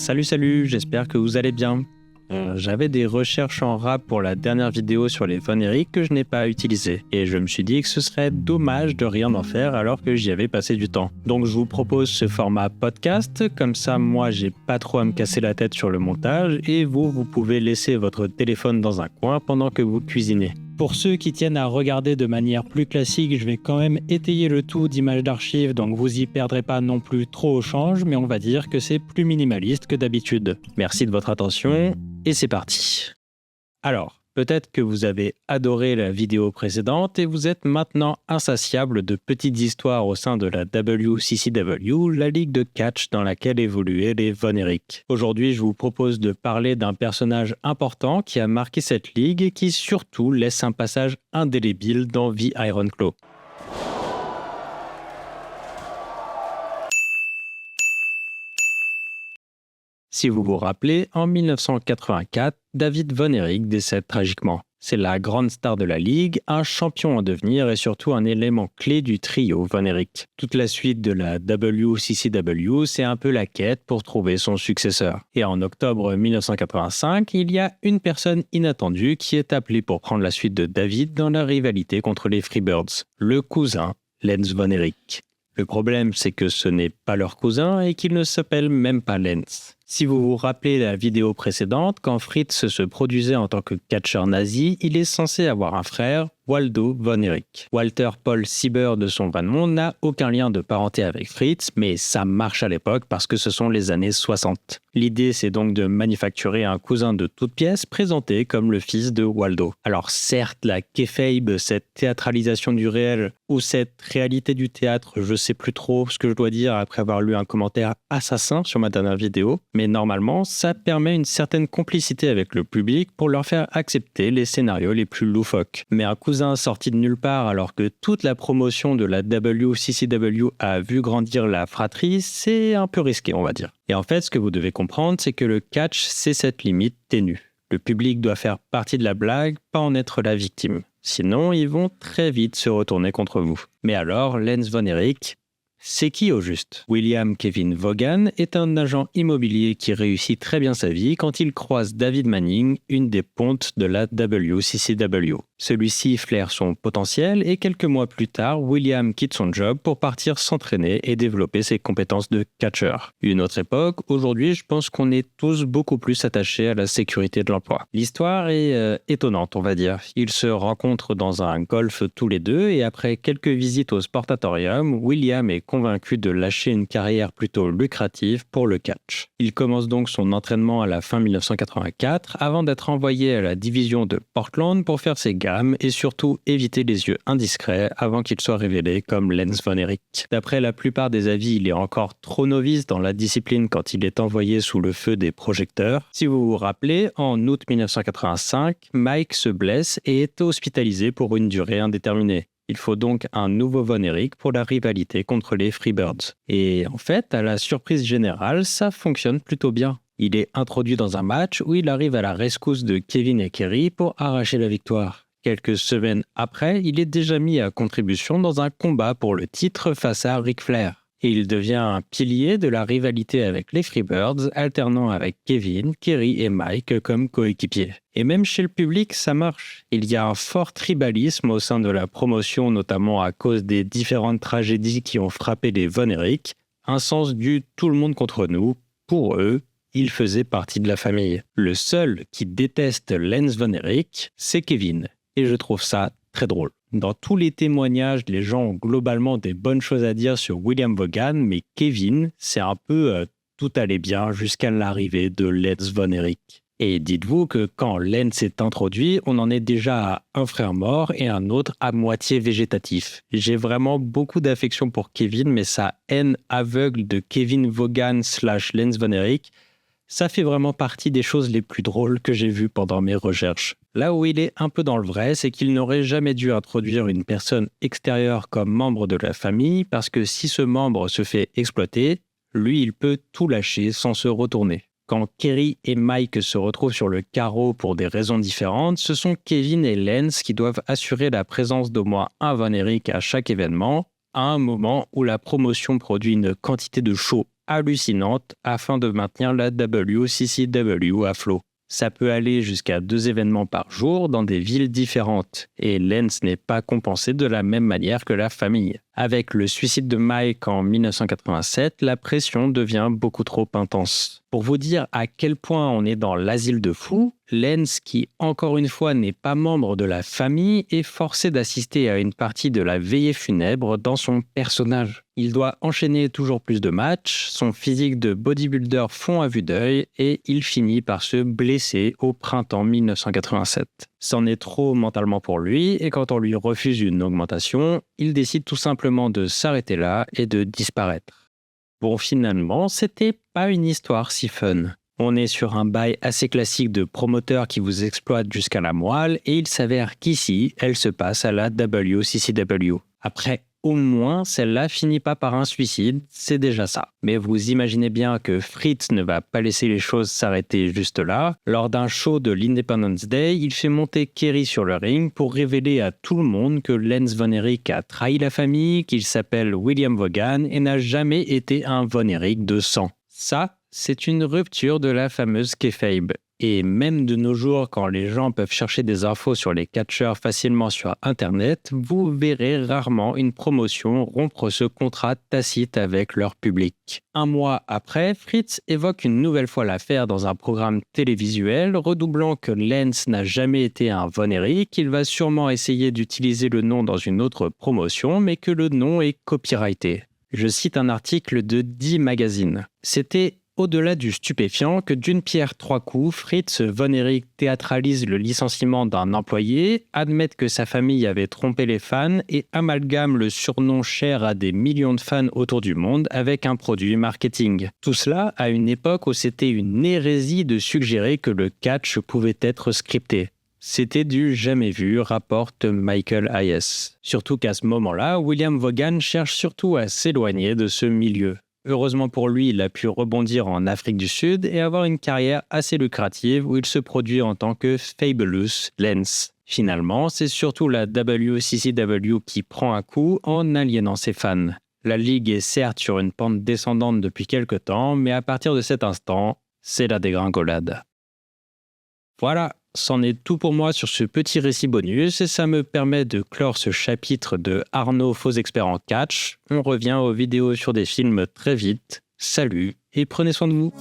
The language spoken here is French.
Salut, j'espère que vous allez bien. J'avais des recherches en rap pour la dernière vidéo sur les Von Erich que je n'ai pas utilisées. Et je me suis dit que ce serait dommage de rien en faire alors que j'y avais passé du temps. Donc je vous propose ce format podcast, comme ça moi j'ai pas trop à me casser la tête sur le montage et vous pouvez laisser votre téléphone dans un coin pendant que vous cuisinez. Pour ceux qui tiennent à regarder de manière plus classique, je vais quand même étayer le tout d'images d'archives, donc vous y perdrez pas non plus trop au change, mais on va dire que c'est plus minimaliste que d'habitude. Merci de votre attention, et c'est parti. Alors, peut-être que vous avez adoré la vidéo précédente et vous êtes maintenant insatiable de petites histoires au sein de la WCCW, la ligue de catch dans laquelle évoluaient les Von Erich. Aujourd'hui, je vous propose de parler d'un personnage important qui a marqué cette ligue et qui surtout laisse un passage indélébile dans The Iron Claw. Si vous vous rappelez, en 1984, David Von Erich décède tragiquement. C'est la grande star de la ligue, un champion en devenir et surtout un élément clé du trio Von Erich. Toute la suite de la WCCW, c'est un peu la quête pour trouver son successeur. Et en octobre 1985, il y a une personne inattendue qui est appelée pour prendre la suite de David dans la rivalité contre les Freebirds, le cousin Lance Von Erich. Le problème, c'est que ce n'est pas leur cousin et qu'il ne s'appelle même pas Lance. Si vous vous rappelez la vidéo précédente, quand Fritz se produisait en tant que catcheur nazi, il est censé avoir un frère, Waldo Von Erich. Walter Paul Sieber de son vrai nom n'a aucun lien de parenté avec Fritz, mais ça marche à l'époque parce que ce sont les années 60. L'idée, c'est donc de manufacturer un cousin de toute pièce présenté comme le fils de Waldo. Alors certes, la kayfabe, cette théâtralisation du réel, ou cette réalité du théâtre, je sais plus trop ce que je dois dire après avoir lu un commentaire assassin sur ma dernière vidéo, mais normalement, ça permet une certaine complicité avec le public pour leur faire accepter les scénarios les plus loufoques. Mais un cousin sorti de nulle part alors que toute la promotion de la WCCW a vu grandir la fratrie, c'est un peu risqué, on va dire. Et en fait, ce que vous devez comprendre, c'est que le catch, c'est cette limite ténue. Le public doit faire partie de la blague, pas en être la victime. Sinon, ils vont très vite se retourner contre vous. Mais alors, Lance Von Erich, c'est qui au juste ? William Kevin Vaughan est un agent immobilier qui réussit très bien sa vie quand il croise David Manning, une des pontes de la WCCW. Celui-ci flaire son potentiel et quelques mois plus tard, William quitte son job pour partir s'entraîner et développer ses compétences de catcheur. Une autre époque, aujourd'hui je pense qu'on est tous beaucoup plus attachés à la sécurité de l'emploi. L'histoire est étonnante, on va dire. Ils se rencontrent dans un golf tous les deux et après quelques visites au Sportatorium, William est convaincu de lâcher une carrière plutôt lucrative pour le catch. Il commence donc son entraînement à la fin 1984 avant d'être envoyé à la division de Portland pour faire ses gammes et surtout éviter les yeux indiscrets avant qu'il soit révélé comme Lance Von Erich. D'après la plupart des avis, il est encore trop novice dans la discipline quand il est envoyé sous le feu des projecteurs. Si vous vous rappelez, en août 1985, Mike se blesse et est hospitalisé pour une durée indéterminée. Il faut donc un nouveau Von Erich pour la rivalité contre les Freebirds. Et en fait, à la surprise générale, ça fonctionne plutôt bien. Il est introduit dans un match où il arrive à la rescousse de Kevin et Kerry pour arracher la victoire. Quelques semaines après, il est déjà mis à contribution dans un combat pour le titre face à Ric Flair. Et il devient un pilier de la rivalité avec les Freebirds, alternant avec Kevin, Kerry et Mike comme coéquipiers. Et même chez le public, ça marche. Il y a un fort tribalisme au sein de la promotion, notamment à cause des différentes tragédies qui ont frappé les Von Erich. Un sens du « tout le monde contre nous ». Pour eux, il faisait partie de la famille. Le seul qui déteste Lance Von Erich, c'est Kevin. Et je trouve ça très drôle. Dans tous les témoignages, les gens ont globalement des bonnes choses à dire sur William Vaughan, mais Kevin, c'est un peu tout allait bien jusqu'à l'arrivée de Lance Von Erich. Et dites-vous que quand Lance est introduit, on en est déjà à un frère mort et un autre à moitié végétatif. J'ai vraiment beaucoup d'affection pour Kevin, mais sa haine aveugle de Kevin Vaughan / Lance Von Erich, ça fait vraiment partie des choses les plus drôles que j'ai vues pendant mes recherches. Là où il est un peu dans le vrai, c'est qu'il n'aurait jamais dû introduire une personne extérieure comme membre de la famille, parce que si ce membre se fait exploiter, lui, il peut tout lâcher sans se retourner. Quand Kerry et Mike se retrouvent sur le carreau pour des raisons différentes, ce sont Kevin et Lance qui doivent assurer la présence d'au moins un Von Erich à chaque événement, à un moment où la promotion produit une quantité de shows hallucinantes afin de maintenir la WCCW à flot. Ça peut aller jusqu'à 2 événements par jour dans des villes différentes, et Lance n'est pas compensé de la même manière que la famille. Avec le suicide de Mike en 1987, la pression devient beaucoup trop intense. Pour vous dire à quel point on est dans l'asile de fous, Lance, qui encore une fois n'est pas membre de la famille, est forcé d'assister à une partie de la veillée funèbre dans son personnage. Il doit enchaîner toujours plus de matchs, son physique de bodybuilder fond à vue d'œil et il finit par se blesser au printemps 1987. C'en est trop mentalement pour lui et quand on lui refuse une augmentation, il décide tout simplement de s'arrêter là et de disparaître. Bon, finalement, c'était pas une histoire si fun. On est sur un bail assez classique de promoteur qui vous exploite jusqu'à la moelle et il s'avère qu'ici, elle se passe à la WCCW. Après, au moins, celle-là finit pas par un suicide, c'est déjà ça. Mais vous imaginez bien que Fritz ne va pas laisser les choses s'arrêter juste là. Lors d'un show de l'Independence Day, il fait monter Kerry sur le ring pour révéler à tout le monde que Lance Von Erich a trahi la famille, qu'il s'appelle William Vaughan et n'a jamais été un Von Erich de sang. Ça, c'est une rupture de la fameuse kayfabe. Et même de nos jours, quand les gens peuvent chercher des infos sur les catcheurs facilement sur Internet, vous verrez rarement une promotion rompre ce contrat tacite avec leur public. Un mois après, Fritz évoque une nouvelle fois l'affaire dans un programme télévisuel, redoublant que Lance n'a jamais été un Von Erich, qu'il va sûrement essayer d'utiliser le nom dans une autre promotion, mais que le nom est copyrighté. Je cite un article de D Magazine. C'était au-delà du stupéfiant que d'une pierre trois coups, Fritz Von Erich théâtralise le licenciement d'un employé, admette que sa famille avait trompé les fans et amalgame le surnom cher à des millions de fans autour du monde avec un produit marketing. Tout cela à une époque où c'était une hérésie de suggérer que le catch pouvait être scripté. C'était du jamais vu, rapporte Michael Hayes. Surtout qu'à ce moment-là, William Vaughan cherche surtout à s'éloigner de ce milieu. Heureusement pour lui, il a pu rebondir en Afrique du Sud et avoir une carrière assez lucrative où il se produit en tant que Fabulous Lance. Finalement, c'est surtout la WCCW qui prend un coup en aliénant ses fans. La ligue est certes sur une pente descendante depuis quelque temps, mais à partir de cet instant, c'est la dégringolade. Voilà, c'en est tout pour moi sur ce petit récit bonus et ça me permet de clore ce chapitre de Arnaud Faux Expert en Catch. On revient aux vidéos sur des films très vite. Salut et prenez soin de vous.